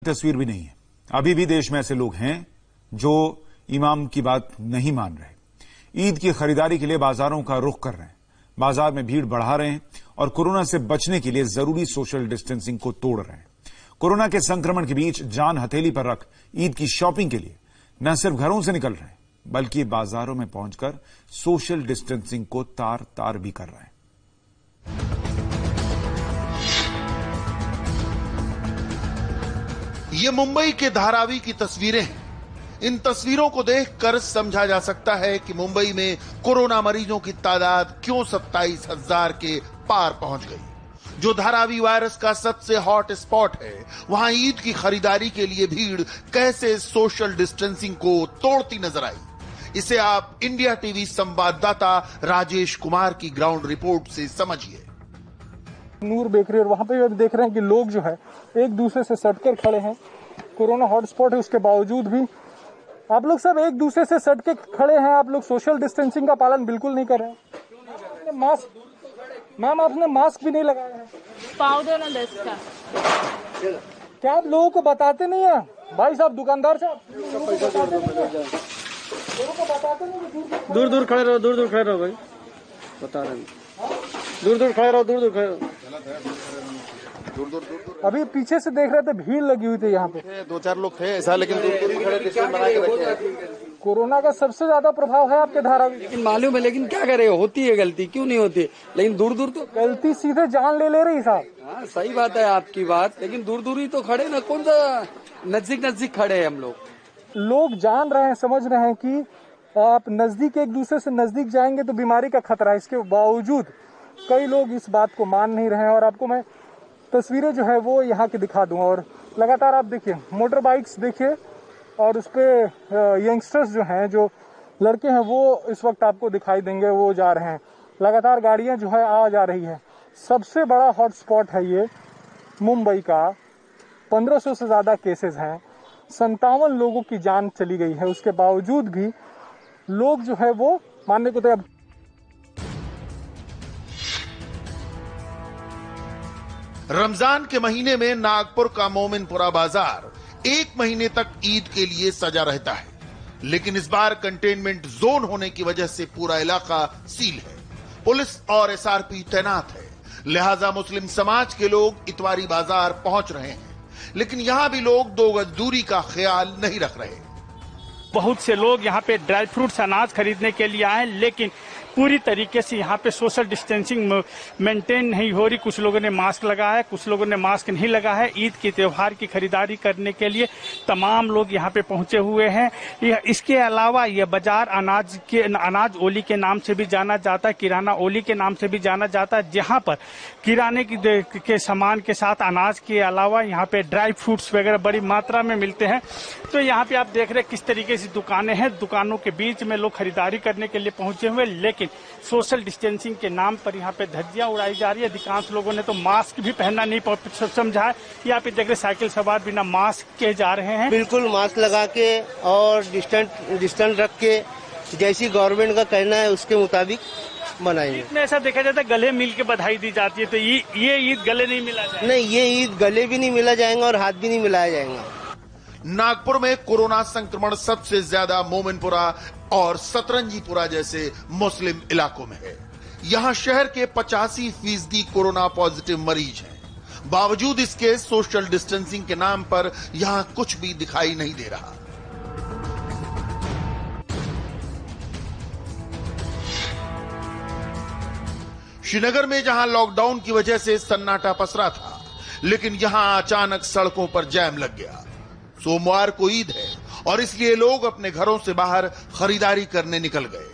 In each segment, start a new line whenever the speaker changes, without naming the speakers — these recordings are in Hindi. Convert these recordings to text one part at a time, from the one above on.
तस्वीर भी नहीं है। अभी भी देश में ऐसे लोग हैं जो इमाम की बात नहीं मान रहे। ईद की खरीदारी के लिए बाजारों का रुख कर रहे हैं, बाजार में भीड़ बढ़ा रहे हैं और कोरोना से बचने के लिए जरूरी सोशल डिस्टेंसिंग को तोड़ रहे हैं। कोरोना के संक्रमण के बीच जान हथेली पर रख ईद की शॉपिंग के लिए न सिर्फ घरों से निकल रहे हैं बल्कि बाजारों में पहुंचकर सोशल डिस्टेंसिंग को तार तार भी कर रहे हैं।
ये मुंबई के धारावी की तस्वीरें हैं। इन तस्वीरों को देखकर समझा जा सकता है कि मुंबई में कोरोना मरीजों की तादाद क्यों 27,000 के पार पहुंच गई। जो धारावी वायरस का सबसे हॉट स्पॉट है, वहां ईद की खरीदारी के लिए भीड़ कैसे सोशल डिस्टेंसिंग को तोड़ती नजर आई, इसे आप इंडिया टीवी संवाददाता राजेश कुमार की ग्राउंड रिपोर्ट से समझिए।
नूर बेकरी और वहां पे देख रहे हैं कि लोग जो है एक दूसरे से सटकर खड़े हैं। कोरोना हॉटस्पॉट है, उसके बावजूद भी आप लोग सब एक दूसरे से सट के खड़े हैं। आप लोग सोशल डिस्टेंसिंग का पालन बिल्कुल नहीं कर रहे हैं। मास्क मैम, आपने मास्क भी नहीं लगाया है।
पाव दो ना 10 का।
क्या आप लोगों को बताते नहीं है? भाई साहब दुकानदार साहब,
दूर दूर खड़े रहो, दूर दूर खड़े रहो भाई, बता रहे हैं। दूर दूर खड़े रहो, दूर दूर खड़े रहो।
अभी पीछे से देख रहे थे, भीड़ लगी हुई थी यहाँ पे,
2-4 लोग थे ऐसा, लेकिन दूर दूर खड़े डिस्टेंस बना के रखे।
कोरोना का सबसे ज्यादा प्रभाव है आपके धारावी।
लेकिन मालूम है, लेकिन क्या करे, होती है गलती, क्यों नहीं होती, लेकिन दूर दूर तो
गलती सीधे जान ले रही साहब।
हाँ सही बात है आपकी बात, लेकिन दूर दूर ही तो खड़े ना, कौन सा नजदीक नजदीक खड़े हैं हम लोग।
लोग जान रहे हैं, समझ रहे हैं कि आप नजदीक एक दूसरे से नजदीक जाएंगे तो बीमारी का खतरा है। इसके बावजूद कई लोग इस बात को मान नहीं रहे हैं और आपको मैं तस्वीरें जो है वो यहाँ की दिखा दूं। और लगातार आप देखिए मोटर बाइक्स देखिए और उस पर यंगस्टर्स जो हैं, जो लड़के हैं, वो इस वक्त आपको दिखाई देंगे, वो जा रहे हैं। लगातार गाड़ियाँ जो है आ जा रही है। सबसे बड़ा हॉटस्पॉट है ये मुंबई का। 1500 से ज़्यादा केसेस हैं, 57 लोगों की जान चली गई है। उसके बावजूद भी लोग जो है वो मानने को तैयार।
रमजान के महीने में नागपुर का मोमिनपुरा बाजार 1 महीने तक ईद के लिए सजा रहता है, लेकिन इस बार कंटेनमेंट जोन होने की वजह से पूरा इलाका सील है। पुलिस और एसआरपी तैनात है, लिहाजा मुस्लिम समाज के लोग इतवारी बाजार पहुंच रहे हैं, लेकिन यहां भी लोग 2 गज दूरी का ख्याल नहीं रख रहे।
बहुत से लोग यहाँ पे ड्राई फ्रूट्स अनाज खरीदने के लिए आए, लेकिन पूरी तरीके से यहाँ पे सोशल डिस्टेंसिंग मेंटेन नहीं हो रही। कुछ लोगों ने मास्क लगाया है, कुछ लोगों ने मास्क नहीं लगाया है। ईद के त्योहार की खरीदारी करने के लिए तमाम लोग यहाँ पे पहुंचे हुए हैं। इसके अलावा यह बाजार अनाज ओली के नाम से भी जाना जाता है, किराना ओली के नाम से भी जाना जाता है, जहाँ पर किराने के सामान के साथ अनाज के अलावा यहाँ पे ड्राई फ्रूट्स वगैरह बड़ी मात्रा में मिलते हैं। तो यहाँ पे आप देख रहे हैं किस तरीके से दुकानें हैं, दुकानों के बीच में लोग खरीदारी करने के लिए पहुंचे हुए, लेकिन सोशल डिस्टेंसिंग के नाम पर यहाँ पे धज्जियां उड़ाई जा रही है। अधिकांश लोगों ने तो मास्क भी पहनना नहीं समझा है। यहाँ पे देख रहे साइकिल सवार बिना मास्क के जा रहे हैं।
बिल्कुल मास्क लगा के और डिस्टेंस रख के जैसी गवर्नमेंट का कहना है उसके मुताबिक मनाएंगे।
इसमें ऐसा देखा जाता है गले मिल के बधाई दी जाती है, तो ये ईद गले नहीं मिला जाएगा।
नहीं, ये ईद गले भी नहीं मिला जाएगा और हाथ भी नहीं मिलाया जाएगा।
नागपुर में कोरोना संक्रमण सबसे ज्यादा मोमिनपुरा और सतरंजीपुरा जैसे मुस्लिम इलाकों में है। यहां शहर के 85% कोरोना पॉजिटिव मरीज हैं। बावजूद इसके सोशल डिस्टेंसिंग के नाम पर यहां कुछ भी दिखाई नहीं दे रहा। श्रीनगर में जहां लॉकडाउन की वजह से सन्नाटा पसरा था, लेकिन यहां अचानक सड़कों पर जैम लग गया। सोमवार को ईद है और इसलिए लोग अपने घरों से बाहर खरीदारी करने निकल गए।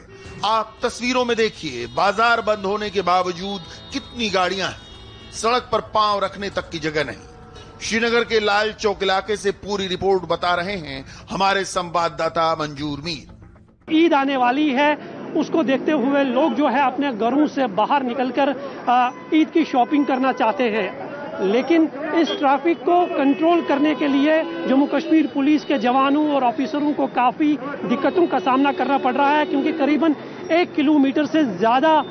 आप तस्वीरों में देखिए, बाजार बंद होने के बावजूद कितनी गाड़ियां हैं, सड़क पर पांव रखने तक की जगह नहीं। श्रीनगर के लाल चौक इलाके से पूरी रिपोर्ट बता रहे हैं हमारे संवाददाता मंजूर मीर।
ईद आने वाली है, उसको देखते हुए लोग जो है अपने घरों से बाहर निकलकर ईद की शॉपिंग करना चाहते हैं, लेकिन इस ट्रैफिक को कंट्रोल करने के लिए जम्मू कश्मीर पुलिस के जवानों और ऑफिसरों को काफी दिक्कतों का सामना करना पड़ रहा है, क्योंकि करीबन 1 किलोमीटर से ज्यादा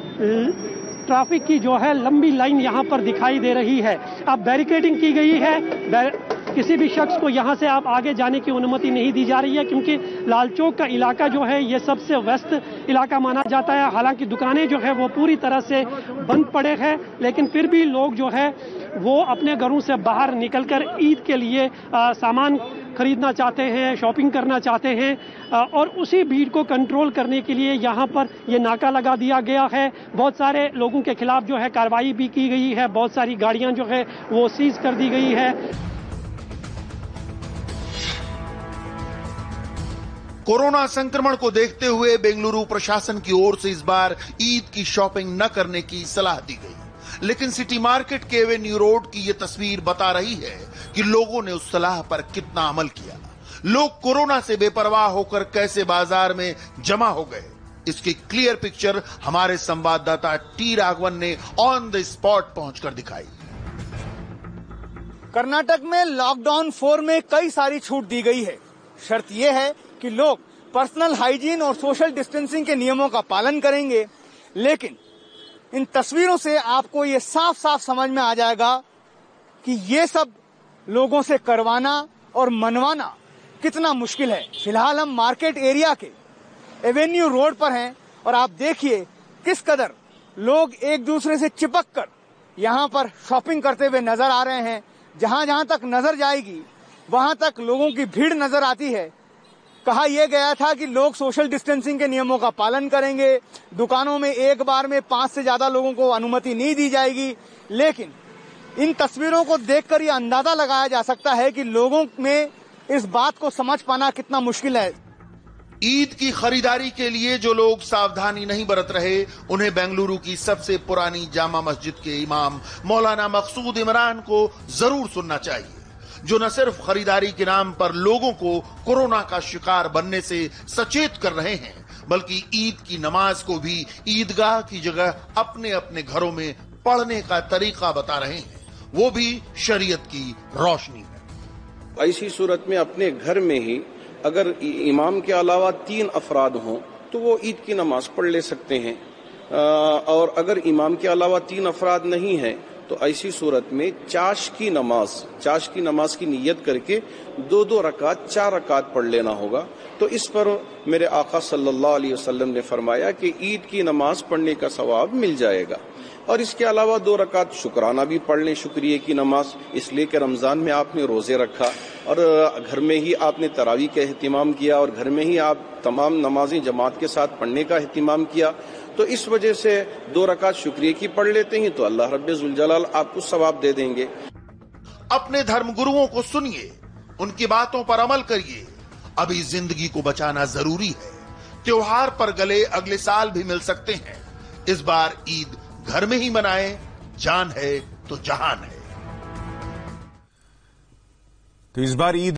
ट्रैफिक की जो है लंबी लाइन यहां पर दिखाई दे रही है। अब बैरिकेडिंग की गई है, किसी भी शख्स को यहाँ से आप आगे जाने की अनुमति नहीं दी जा रही है, क्योंकि लाल चौक का इलाका जो है ये सबसे व्यस्त इलाका माना जाता है। हालांकि दुकानें जो है वो पूरी तरह से बंद पड़े हैं, लेकिन फिर भी लोग जो है वो अपने घरों से बाहर निकलकर ईद के लिए सामान खरीदना चाहते हैं, शॉपिंग करना चाहते हैं और उसी भीड़ को कंट्रोल करने के लिए यहाँ पर ये नाका लगा दिया गया है। बहुत सारे लोगों के खिलाफ जो है कार्रवाई भी की गई है, बहुत सारी गाड़ियां जो है वो सीज कर दी गई है।
कोरोना संक्रमण को देखते हुए बेंगलुरु प्रशासन की ओर से इस बार ईद की शॉपिंग न करने की सलाह दी गई, लेकिन सिटी मार्केट के एवेन्यू रोड की यह तस्वीर बता रही है कि लोगों ने उस सलाह पर कितना अमल किया। लोग कोरोना से बेपरवाह होकर कैसे बाजार में जमा हो गए, इसकी क्लियर पिक्चर हमारे संवाददाता टी राघवन ने ऑन द स्पॉट पहुंचकर दिखाई।
कर्नाटक में लॉकडाउन 4 में कई सारी छूट दी गई है। शर्त यह है कि लोग पर्सनल हाइजीन और सोशल डिस्टेंसिंग के नियमों का पालन करेंगे, लेकिन इन तस्वीरों से आपको ये साफ साफ समझ में आ जाएगा कि ये सब लोगों से करवाना और मनवाना कितना मुश्किल है। फिलहाल हम मार्केट एरिया के एवेन्यू रोड पर हैं और आप देखिए किस कदर लोग एक दूसरे से चिपक कर यहाँ पर शॉपिंग करते हुए नजर आ रहे हैं। जहाँ जहाँ तक नजर जाएगी वहां तक लोगों की भीड़ नजर आती है। कहा यह गया था कि लोग सोशल डिस्टेंसिंग के नियमों का पालन करेंगे, दुकानों में एक बार में 5 से ज्यादा लोगों को अनुमति नहीं दी जाएगी, लेकिन इन तस्वीरों को देखकर यह अंदाजा लगाया जा सकता है कि लोगों में इस बात को समझ पाना कितना मुश्किल है।
ईद की खरीदारी के लिए जो लोग सावधानी नहीं बरत रहे, उन्हें बेंगलुरु की सबसे पुरानी जामा मस्जिद के इमाम मौलाना मकसूद इमरान को जरूर सुनना चाहिए, जो न सिर्फ खरीदारी के नाम पर लोगों को कोरोना का शिकार बनने से सचेत कर रहे हैं, बल्कि ईद की नमाज को भी ईदगाह की जगह अपने अपने घरों में पढ़ने का तरीका बता रहे हैं, वो भी शरीयत की रोशनी में।
ऐसी सूरत में अपने घर में ही अगर इमाम के अलावा 3 अफराद हों तो वो ईद की नमाज पढ़ ले सकते हैं, और अगर इमाम के अलावा 3 अफराद नहीं है तो ऐसी सूरत में चाश की नमाज की नियत करके 2-2 रकात 4 रकात पढ़ लेना होगा। तो इस पर मेरे आका सल्लल्लाहु अलैहि वसल्लम ने फरमाया कि ईद की नमाज पढ़ने का सवाब मिल जाएगा। और इसके अलावा 2 रकात शुक्राना भी पढ़ लें, शुक्रिया की नमाज, इसलिए कि रमजान में आपने रोजे रखा और घर में ही आपने तरावी का एहतिमाम किया और घर में ही आप तमाम नमाजें जमात के साथ पढ़ने का एहतिमाम किया। तो इस वजह से 2 रकात शुक्रिया की पढ़ लेते हैं तो अल्लाह रब्बे जुल जलाल आपको सवाब दे देंगे।
अपने धर्मगुरुओं को सुनिए, उनकी बातों पर अमल करिए। अभी जिंदगी को बचाना जरूरी है। त्योहार पर गले अगले साल भी मिल सकते हैं। इस बार ईद घर में ही मनाएं, जान है तो जहान है।
तो इस बार ईद